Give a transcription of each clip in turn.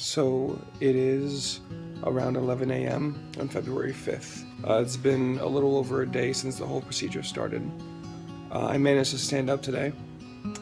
So it is around 11 a.m. on February 5th. It's been a little over a day since the whole procedure started. I managed to stand up today.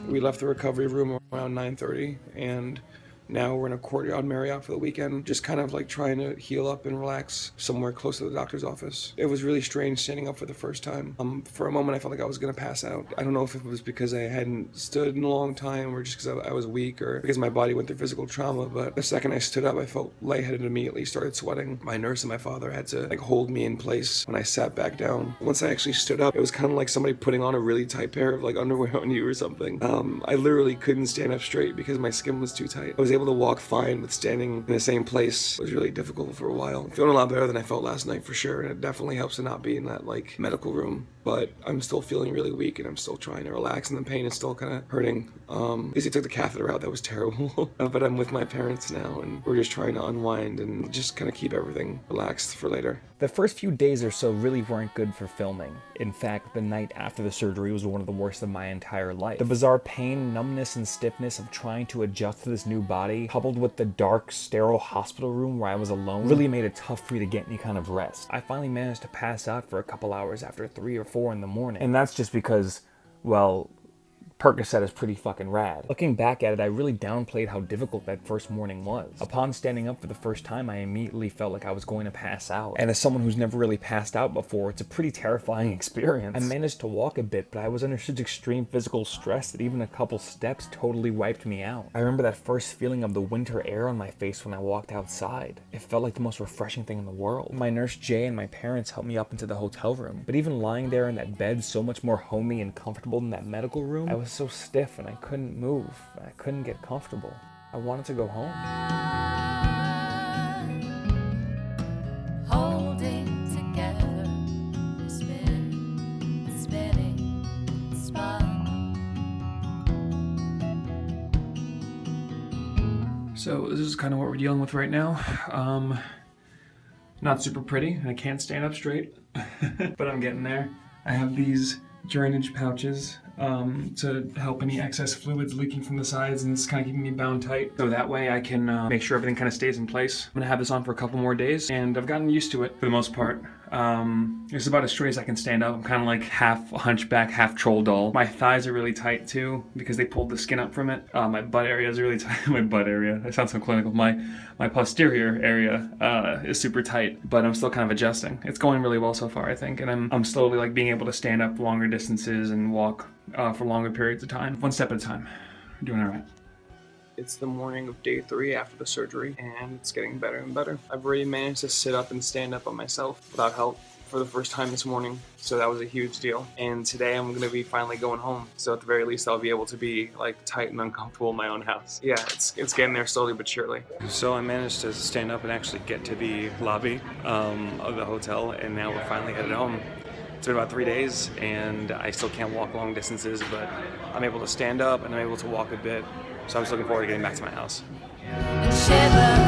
We left the recovery room around 9:30, and now we're in a Courtyard Marriott for the weekend, just kind of like trying to heal up and relax somewhere close to the doctor's office. It was really strange standing up for the first time. For a moment I felt like I was gonna pass out. I don't know if it was because I hadn't stood in a long time or just because I was weak or because my body went through physical trauma, but the second I stood up I felt lightheaded immediately, started sweating. My nurse and my father had to like hold me in place when I sat back down. Once I actually stood up, it was kind of like somebody putting on a really tight pair of like underwear on you or something. I literally couldn't stand up straight because my skin was too tight. I was able to walk fine, but standing in the same place was really difficult for a while. I'm feeling a lot better than I felt last night for sure, and it definitely helps to not be in that like medical room, but I'm still feeling really weak and I'm still trying to relax and the pain is still kind of hurting. At least they took the catheter out, that was terrible. But I'm with my parents now and we're just trying to unwind and just kind of keep everything relaxed for later. The first few days or so really weren't good for filming. In fact, the night after the surgery was one of the worst of my entire life. The bizarre pain, numbness, and stiffness of trying to adjust to this new body, coupled with the dark, sterile hospital room where I was alone, really made it tough for me to get any kind of rest. I finally managed to pass out for a couple hours after 3 or 4 in the morning. And that's just because, well, Percocet is pretty fucking rad. Looking back at it, I really downplayed how difficult that first morning was. Upon standing up for the first time, I immediately felt like I was going to pass out. And as someone who's never really passed out before, it's a pretty terrifying experience. I managed to walk a bit, but I was under such extreme physical stress that even a couple steps totally wiped me out. I remember that first feeling of the winter air on my face when I walked outside. It felt like the most refreshing thing in the world. My nurse Jay and my parents helped me up into the hotel room, but even lying there in that bed so much more homey and comfortable than that medical room, I was so stiff and I couldn't move. I couldn't get comfortable. I wanted to go home. Holding together, spinning, spun. So this is kind of what we're dealing with right now. Not super pretty. I can't stand up straight, but I'm getting there. I have these drainage pouches to help any excess fluids leaking from the sides, and it's kind of keeping me bound tight. So that way I can make sure everything kind of stays in place. I'm gonna have this on for a couple more days, and I've gotten used to it for the most part. It's about as straight as I can stand up. I'm kind of like half hunchback, half troll doll. My thighs are really tight too because they pulled the skin up from it. My butt area is really tight. My butt area, that sounds so clinical. My posterior area is super tight, but I'm still kind of adjusting. It's going really well so far, I think, and I'm slowly like being able to stand up longer distances and walk for longer periods of time, one step at a time. We're doing all right. It's the morning of day 3 after the surgery, and it's getting better and better. I've already managed to sit up and stand up on myself without help for the first time this morning, so that was a huge deal. And today I'm gonna be finally going home, so at the very least I'll be able to be like tight and uncomfortable in my own house. Yeah, it's getting there slowly but surely. So I managed to stand up and actually get to the lobby of the hotel, and now we're finally headed home. It's been about 3 days, and I still can't walk long distances, but I'm able to stand up and I'm able to walk a bit. So I'm just looking forward to getting back to my house. And shiver.